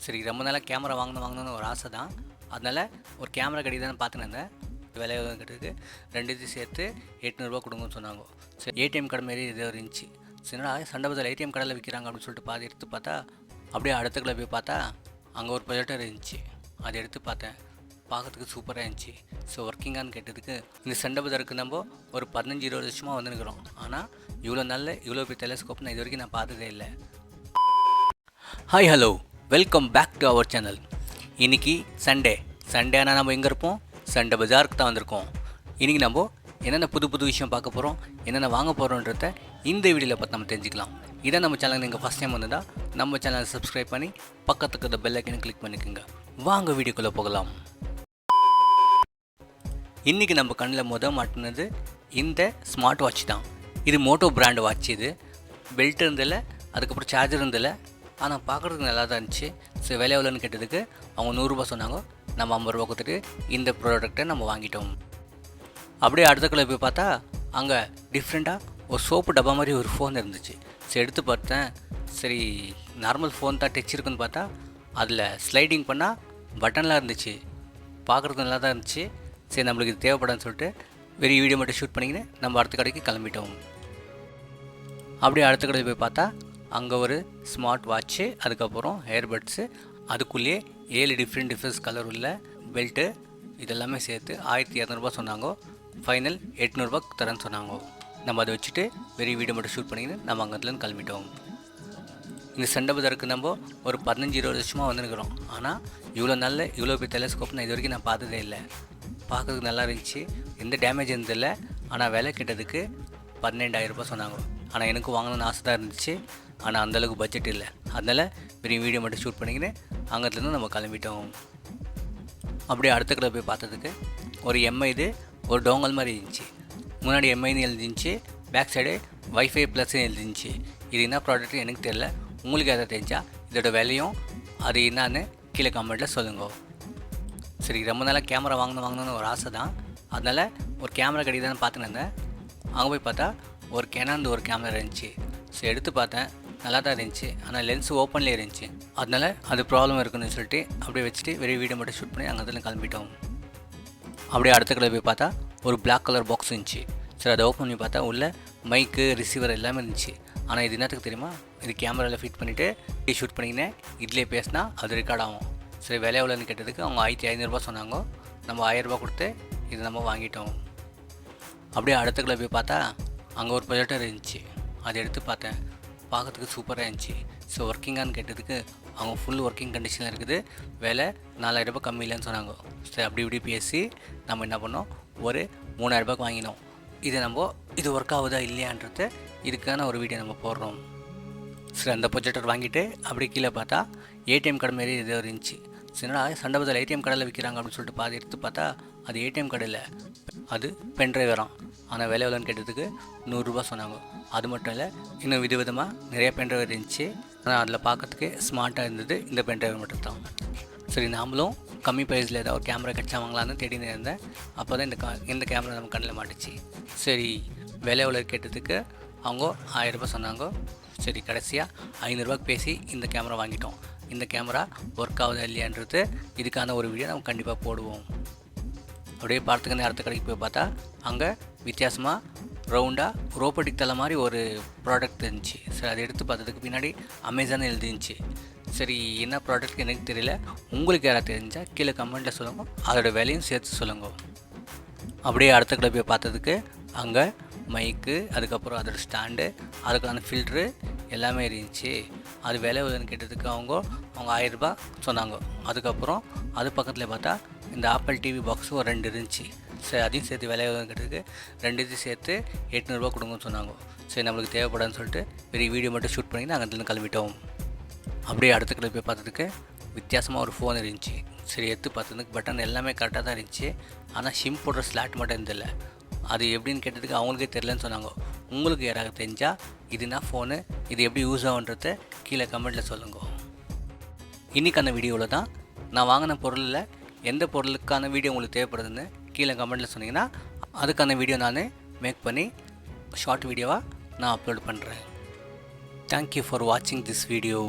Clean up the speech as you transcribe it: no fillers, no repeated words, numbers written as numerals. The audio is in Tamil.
சரி ரொம்ப நாளாக கேமரா வாங்கணும்னு ஒரு ஆசை தான். அதனால் ஒரு கேமரா கடைக்கு தான் பார்த்துன்னு இருந்தேன். விலை கிட்டதுக்கு ரெண்டுத்தையும் சேர்த்து 800 கொடுங்கன்னு சொன்னாங்க. சரி ஏடிஎம் கடை மாரி ஏதோ இருந்துச்சு. சரிடா சண்டை பஜார் ஏடிஎம் கடையில் விற்கிறாங்க அப்படின்னு சொல்லிட்டு பாதி எடுத்து பார்த்தா, அப்படியே அடுத்த கடை போய் பார்த்தா அங்கே ஒரு ப்ரொஜெக்டர் இருந்துச்சு. அதை எடுத்து பார்த்தேன். பார்க்கறதுக்கு சூப்பராக இருந்துச்சு. ஸோ ஒர்க்கிங்கானு கேட்டதுக்கு இந்த சண்டை பஜாருக்கு நம்ம ஒரு 15-20 வருஷமாக வந்துருக்கிறோம். ஆனால் இவ்வளோ நல்ல இவ்வளோ பெரிய டெலஸ்கோப் நான் இது வரைக்கும் நான் பார்த்ததே இல்லை. Hi hello, welcome back to our channel. இன்றைக்கி சண்டே ஆனால் நம்ம எங்கே இருப்போம்? சண்டை பஜாருக்கு தான் வந்திருக்கோம். இன்றைக்கி நம்ம என்னென்ன புது விஷயம் பார்க்க போகிறோம், என்னென்ன வாங்க போகிறோன்றத இந்த வீடியோவில் பார்த்து நம்ம தெரிஞ்சுக்கலாம். இதான் நம்ம சேனல் நீங்கள் ஃபஸ்ட் டைம் வந்ததால் நம்ம சேனலை சப்ஸ்கிரைப் பண்ணி பக்கத்துக்கு இந்த பெல் ஐக்கனை கிளிக் பண்ணிக்கோங்க. வாங்க வீடியோக்குள்ளே போகலாம். இன்றைக்கி நம்ம கண்ணில் மாட்டினது இந்த ஸ்மார்ட் வாட்ச் தான். இது மோட்டோ பிராண்ட் வாட்ச். இது பெல்ட் இருந்தில்ல, அதுக்கப்புறம் சார்ஜர் இருந்தில்ல, ஆனால் பார்க்குறதுக்கு நல்லா தான் இருந்துச்சு. ஸோ விலை எவ்வளோன்னு கேட்டதுக்கு அவங்க 100 ரூபா சொன்னாங்க. நம்ம 50 ரூபா கொடுத்துட்டு இந்த ப்ராடக்டை நம்ம வாங்கிட்டோம். அப்படியே அடுத்த கடையில் போய் பார்த்தா அங்கே டிஃப்ரெண்ட்டாக ஒரு சோப்பு டப்பா மாதிரி ஒரு ஃபோன் இருந்துச்சு. சரி எடுத்து பார்த்தேன். சரி நார்மல் ஃபோன் தான் டச் இருக்குன்னு பார்த்தா அதில் ஸ்லைடிங் பண்ணால் பட்டன்லாம் இருந்துச்சு. பார்க்குறதுக்கு நல்லா தான் இருந்துச்சு. சரி நம்மளுக்கு இது தேவைப்படாதுன்னு சொல்லிட்டு வெறும் வீடியோ மட்டும் ஷூட் பண்ணிக்கின்னு நம்ம அடுத்த கடைக்கு கிளம்பிட்டோம். அப்படியே அடுத்த கடையில் போய் பார்த்தா அங்கே ஒரு ஸ்மார்ட் வாட்ச்சு, அதுக்கப்புறம் ஏர்பட்ஸு, அதுக்குள்ளேயே 7 டிஃப்ரெண்ட் கலர் உள்ள பெல்ட்டு, இதெல்லாமே சேர்த்து 1200 ரூபா சொன்னாங்க. ஃபைனல் 800 ரூபா தரேன்னு சொன்னாங்க. நம்ம அதை வச்சுட்டு வெறும் வீடியோ மட்டும் ஷூட் பண்ணிக்கின்னு நம்ம அங்கேருந்து கிளம்பிட்டோம். இந்த சண்டை பஜாருக்கு நம்ம ஒரு 15-20 வருஷமாக வந்துருக்கிறோம். ஆனால் இவ்வளோ பெரிய டெலஸ்கோப் நான் இது வரைக்கும் நான் பார்த்ததே இல்லை. பார்க்கறதுக்கு நல்லா இருந்துச்சு, எந்த டேமேஜ் இருந்ததில்லை. ஆனால் விலை கிட்டதுக்கு 12,000 ரூபா சொன்னாங்க. ஆனால் எனக்கு வாங்கணும்னு ஆசை தான் இருந்துச்சு. ஆனால் அந்தளவுக்கு பட்ஜெட் இல்லை. அதனால் பெரிய வீடியோ மட்டும் ஷூட் பண்ணிக்கின்னு அங்கேருந்து நம்ம கிளம்பிட்டோம். அப்படியே அடுத்த கடை போய் பார்த்ததுக்கு ஒரு எம்ஐ இது ஒரு டோங்கல் மாதிரி இருந்துச்சு. முன்னாடி எம்ஐன்னு எழுதிருந்துச்சு, பேக் சைடு வைஃபை ப்ளஸ்ன்னு எழுதிருந்துச்சு. இது என்ன ப்ராடக்ட்னு எனக்கு தெரியல. உங்களுக்கு எதாவது தெரிஞ்சால் இதோட விலையும் அது என்னான்னு கீழே கமெண்ட்டில் சொல்லுங்க. சரி ரொம்ப நாளாக கேமரா வாங்கணும்னு ஒரு ஆசை தான். அதனால் ஒரு கேமரா கடைக்கு தான் பார்த்துன்னு இருந்தேன். அங்கே போய் பார்த்தா ஒரு கேனாந்து ஒரு கேமரா இருந்துச்சு. சரி எடுத்து பார்த்தேன், நல்லா தான் இருந்துச்சு. ஆனால் லென்ஸ் ஓப்பன்லேயே இருந்துச்சு. அதனால் அது ப்ராப்ளம் இருக்குன்னு சொல்லிட்டு அப்படியே வச்சுட்டு வெறும் வீடியோ மட்டும் ஷூட் பண்ணி அங்கே கிளம்பிட்டோம். அப்படியே அடுத்த கடை போய் பார்த்தா ஒரு பிளாக் கலர் பாக்ஸ் இருந்துச்சு. சரி அதை ஓப்பன் பண்ணி பார்த்தா உள்ள மைக்கு, ரிசீவர் எல்லாமே இருந்துச்சு. ஆனால் இது என்னத்துக்கு தெரியுமா? இது கேமராவில் ஃபிட் பண்ணிவிட்டு ஷூட் பண்ணிக்கினேன் இதிலே பேசினா அது ரெக்கார்ட் ஆகும். சரி விலை எவ்வளோன்னு கேட்டதுக்கு அவங்க 1500 ரூபா சொன்னாங்க. நம்ம 1000 ரூபா கொடுத்து இது நம்ம வாங்கிட்டோம். அப்படியே அடுத்த கடை போய் பார்த்தா அங்கே ஒரு ப்ரொஜெக்டர் இருந்துச்சு. அதை எடுத்து பார்த்தேன். பார்க்கறதுக்கு சூப்பராக இருந்துச்சு. ஸோ ஒர்க்கிங்கானு கேட்டதுக்கு அவங்க ஃபுல் ஒர்க்கிங் கண்டிஷனில் இருக்குது. விலை 4000 ரூபாய் கம்மி இல்லைன்னு சொன்னாங்க. சரி அப்படி இப்படி பேசி நம்ம என்ன பண்ணோம், ஒரு 3000 ரூபாய்க்கு வாங்கினோம். இது ஒர்க் ஆகுதா இல்லையான்றது இதுக்கான ஒரு வீடியோ நம்ம போடுறோம். சரி அந்த ப்ரொஜெக்டர் வாங்கிட்டு அப்படி கீழே பார்த்தா ஏடிஎம் கடை மாரி ஏதோ இருந்துச்சு. சரிடா சண்டை பஜார் ஏடிஎம் கடையில் விற்கிறாங்க அப்படின்னு சொல்லிட்டு பாதி எடுத்து பார்த்தா அது ஏடிஎம் கடையில் அது பென்ட்ரைவரான். ஆனால் விலை எவ்வளோன்னு கேட்டதுக்கு 100 ரூபா சொன்னாங்க. அது மட்டும் இல்லை, இன்னும் விதவிதமாக நிறைய பென்ட்ரைவ் இருந்துச்சு. ஆனால் அதில் பார்க்கறதுக்கு ஸ்மார்ட்டாக இருந்தது இந்த பென்ட்ரைவ் மட்டும் தான். சரி நாமளும் கம்மி ப்ரைஸில் ஏதாவது ஒரு கேமரா கிடச்சா வாங்கலான்னு தேடினு இருந்தேன். அப்போ தான் இந்த கேமரா நம்ம கண்ணில் மாட்டுச்சு. சரி விலை எவ்வளோ கேட்டதுக்கு அவங்க 1000 ரூபா சொன்னாங்க. சரி கடைசியாக 500 ரூபாய்க்கு பேசி இந்த கேமரா வாங்கிட்டோம். இந்த கேமரா ஒர்க் ஆகுதா இல்லையான்றது இதுக்கான ஒரு வீடியோ நம்ம கண்டிப்பாக போடுவோம். அப்படியே பார்த்துக்கிற அடுத்த கடைக்கு போய் பார்த்தா அங்கே வித்தியாசமாக ரவுண்டாக ரோபோட்டிக் தலை மாதிரி ஒரு ப்ராடக்ட் இருந்துச்சு. சரி அதை எடுத்து பார்த்ததுக்கு பின்னாடி அமேசான் எழுதிருந்துச்சு. சரி என்ன ப்ராடக்ட் எனக்கு தெரியல, உங்களுக்கு யாராவது தெரிஞ்சால் கீழே கமெண்ட்டில் சொல்லுங்கள், அதோட விலையும் சேர்த்து சொல்லுங்கள். அப்படியே அடுத்த கடை போய் பார்த்ததுக்கு அங்கே மைக்கு, அதுக்கப்புறம் அதோட ஸ்டாண்டு, அதுக்கான ஃபில்ட்ரு எல்லாமே இருந்துச்சு. அது விலை எவ்வளோன்னு கேட்டதுக்கு அவங்க 1000 ரூபா சொன்னாங்க. அதுக்கப்புறம் அது பக்கத்தில் பார்த்தா இந்த ஆப்பிள் டிவி பாக்ஸு ஒரு 2 இருந்துச்சு. சரி அதையும் சேர்த்து விலை எவ்வளோன்னு கேட்டதுக்கு 2 சேர்த்து 800 ரூபா கொடுங்கன்னு சொன்னாங்க. சரி நம்மளுக்கு தேவைப்படாதுன்னு சொல்லிட்டு பெரிய வீடியோ மட்டும் ஷூட் பண்ணி நாங்கள் அதுலேருந்து கிளம்பிட்டோம். அப்படியே அடுத்த கடை போய் பார்த்ததுக்கு வித்தியாசமாக ஒரு ஃபோன் இருந்துச்சு. சரி எடுத்து பார்த்ததுக்கு பட்டன் எல்லாமே கரெக்டாக தான் இருந்துச்சு. ஆனால் சிம் போடுற ஸ்லாட் மட்டும் இருந்தில்லை. அது எப்படின்னு கேட்டதுக்கு அவங்களுக்கே தெரிலன்னு சொன்னாங்க. உங்களுக்கு யாராவது தெரிஞ்சால் இதுனா ஃபோனு, இது எப்படி யூஸ் ஆகுன்றத கீழே கமெண்ட்டில் சொல்லுங்க. இன்றைக்கான வீடியோவில் தான் நான் வாங்கின பொருளில் எந்த பொருளுக்கான வீடியோ உங்களுக்கு தேவைப்படுதுன்னு கீழே கமெண்ட்டில் சொன்னீங்கன்னா அதுக்கான வீடியோ நான் மேக் பண்ணி ஷார்ட் வீடியோவாக நான் அப்லோட் பண்ணுறேன். தேங்க்யூ ஃபார் வாட்சிங் திஸ் வீடியோ.